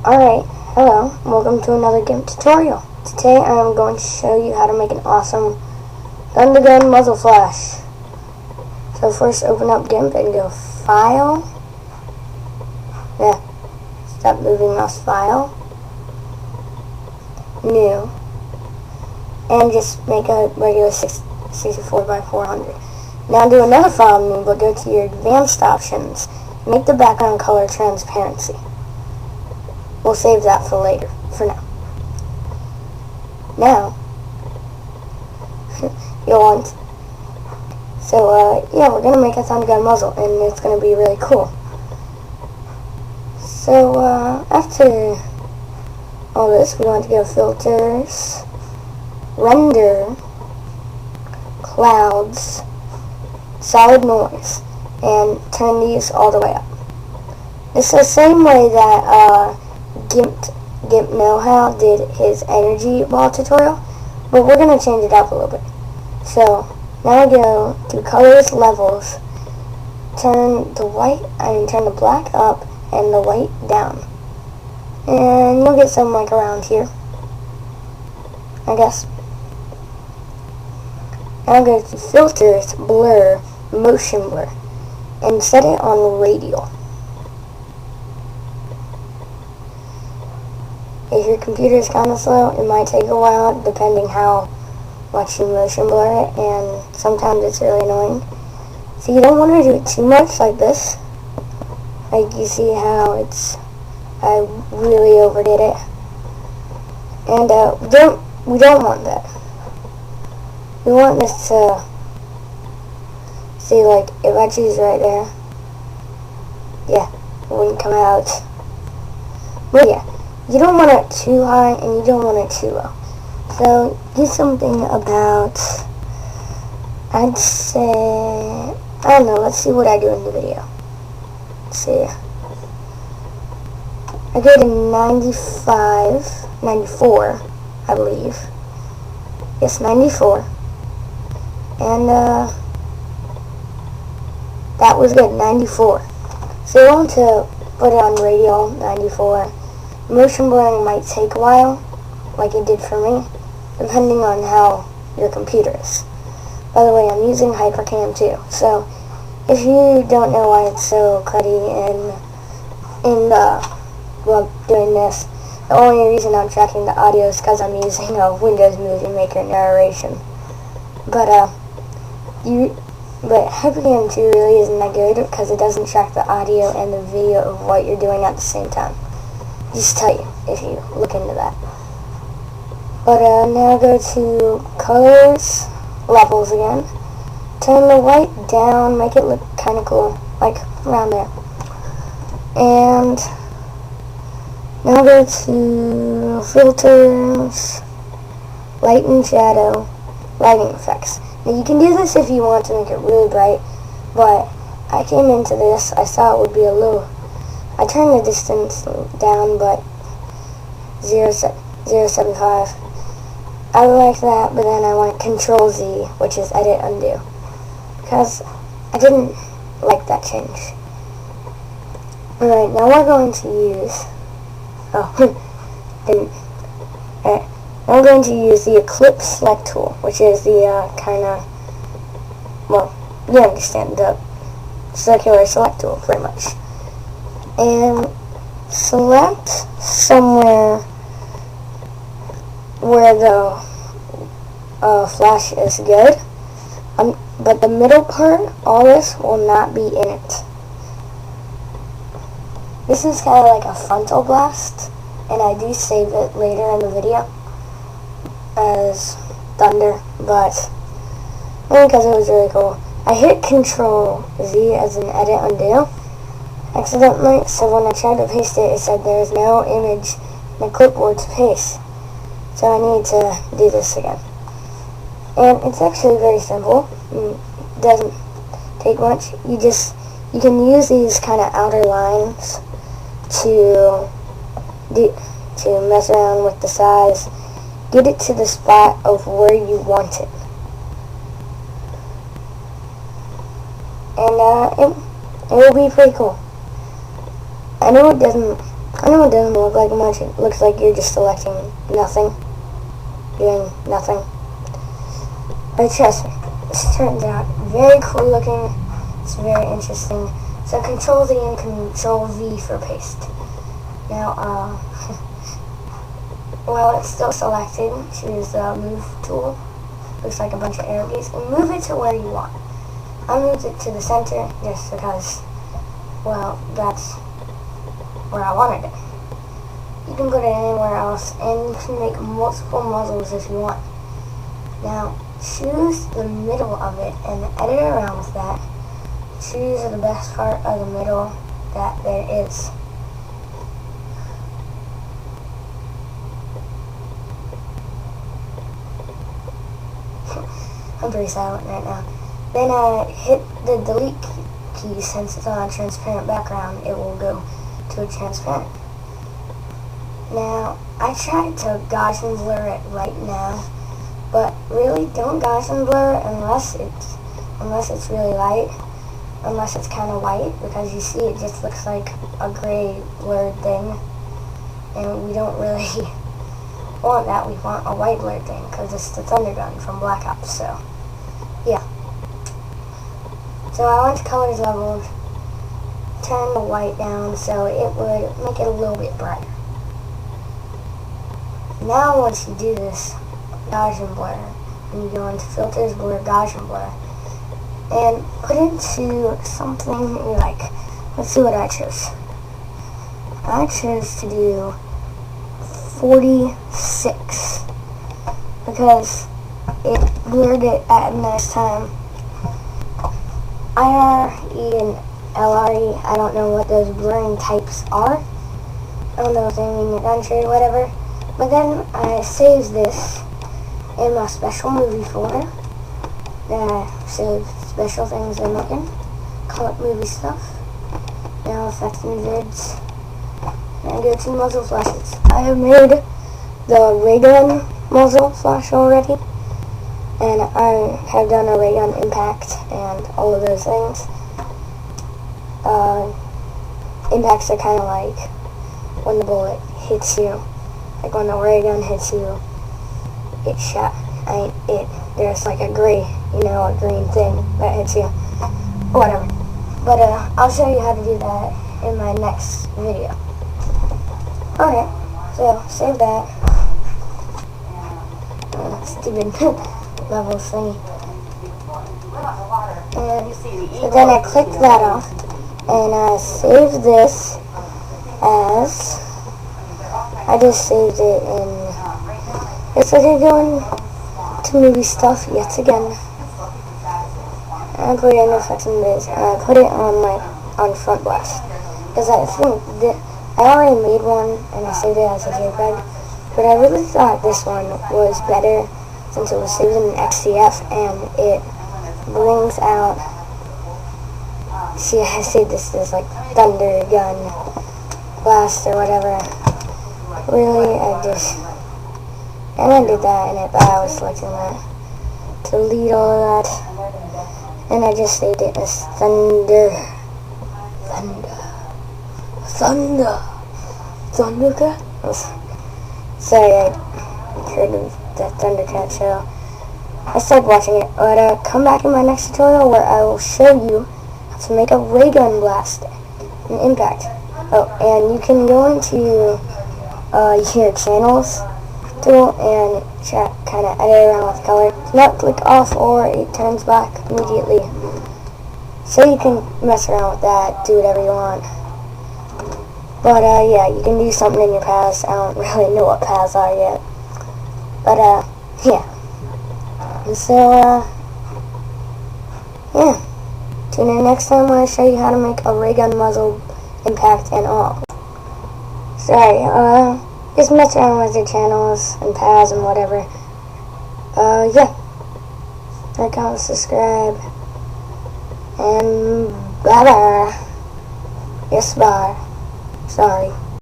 Alright, hello, welcome to another GIMP tutorial. Today I am going to show you how to make an awesome gun-to-gun muzzle flash. So first open up GIMP and go File. Stop moving mouse, File. New. And just make a regular 64 by 400. Now do another file new, but go to your advanced options. Make the background color transparency. We'll save that for later, for now. Now, you'll want, yeah, we're going to make a gun muzzle, and it's going to be really cool. So, after all this, we want to go Filters, Render, Clouds, Solid Noise, and turn these all the way up. It's the same way that, GIMP Know How did his energy ball tutorial, but we're going to change it up a little bit. So now I go to colors, levels, turn the black up and the white down, and you'll get something like around here, I guess. Now go to filters, blur, motion blur, and set it on radial. If your computer is kind of slow, it might take a while depending how much you motion blur it, and sometimes it's really annoying. So you don't want to do it too much like this. Like you see how I really overdid it. And we don't want that. We want this to, see, like if I choose right there, yeah, it wouldn't come out. But yeah. You don't want it too high and you don't want it too low. So do something about, I'd say, I don't know, let's see what I do in the video. Let's see. I go to 94, I believe. Yes, 94. And that was good, 94. So you want to put it on radial, 94. Motion blurring might take a while, like it did for me, depending on how your computer is. By the way, I'm using HyperCam too, so if you don't know why it's so cruddy while doing this, the only reason I'm tracking the audio is because I'm using a Windows Movie Maker narration. But HyperCam 2 really isn't that good because it doesn't track the audio and the video of what you're doing at the same time. Just tell you if you look into that. But now go to colors, levels again. Turn the white down, make it look kind of cool, like around there. And now go to filters, light and shadow, lighting effects. Now you can do this if you want to make it really bright, but I came into this, I saw it would be a little. I turned the distance down, but 0.75. I like that, but then I went Control Z, which is Edit Undo, because I didn't like that change. Alright, now we're going to use, Alright, now we're going to use the Ellipse Select tool, which is the you understand, the circular select tool, pretty much. And select somewhere where the flash is good, but the middle part, all this will not be in it. This is kind of like a frontal blast, and I do save it later in the video as thunder, but only because it was really cool. I hit Control Z as an edit undo accidentally, so when I tried to paste it, it said there is no image in the clipboard to paste. So I need to do this again. And it's actually very simple. It doesn't take much. You can use these kind of outer lines to mess around with the size. Get it to the spot of where you want it. And it will be pretty cool. I know it doesn't I know it doesn't look like much. It looks like you're just selecting nothing, doing nothing. But trust me, this turns out very cool looking. It's very interesting. So Control Z and Control V for paste. Now, well, it's still selected. Choose the move tool. Looks like a bunch of arrow keys. And move it to where you want. I moved it to the center just because, well, that's where I wanted it. You can put it anywhere else, and you can make multiple muzzles if you want. Now, choose the middle of it and edit around with that. Choose the best part of the middle that there is. I'm pretty silent right now. Then hit the delete key. Since it's on a transparent background, it will go to a transparent. Now, I tried to Gaussian blur it right now, but really don't Gaussian blur unless it's really light, unless it's kind of white, because you see it just looks like a gray blurred thing, and we don't really want that. We want a white blurred thing because it's the Thunder Gun from Black Ops. So yeah. So I went to colors leveled, turn the white down so it would make it a little bit brighter. Now once you do this, Gaussian blur, and you go into filters, blur, Gaussian blur, and put it to something you like. Let's see what I chose. I chose to do 46 because it blurred it at a nice time. IRE and LRE, I don't know what those blurring types are. I don't know if they mean adventure or whatever. But then I saved this in my special movie folder. Then I saved special things I'm making. Call it movie stuff. Now effects and vids. And go to muzzle flashes. I have made the ray gun muzzle flash already. And I have done a ray gun impact and all of those things. Impacts are kind of like when the bullet hits you. Like when the ray gun hits you, it shot. There's like a gray, a green thing that hits you. Whatever. But I'll show you how to do that in my next video. Alright, so save that. Stupid level thingy. And so then I clicked that off, and I saved this as, I just saved it in, it's like I'm going to movie stuff yet again. And I put it in effects and vids, and I put it on front blast. Because I think that I already made one, and I saved it as a JPEG, but I really thought this one was better since it was saved in an XCF, and it brings out, see, I saved this as like Thunder Gun Blast or whatever. Really, and I did that in it, but I was selecting that. Delete all of that, and I just saved it as Thundercat? Sorry, I heard of the Thundercat show. I started watching it, but come back in my next tutorial where I will show you how to make a ray gun blast and impact. Oh, and you can go into your channels tool and kind of edit around with color. Do not click off or it turns black immediately. So you can mess around with that, do whatever you want. But yeah, you can do something in your paths. I don't really know what paths are yet. But yeah. And so yeah. Tune in next time when I show you how to make a ray gun muzzle impact and all. Sorry, just mess around with your channels and paths and whatever. Yeah. Like, comment, subscribe. And bye-bye. Yes, bye. Sorry.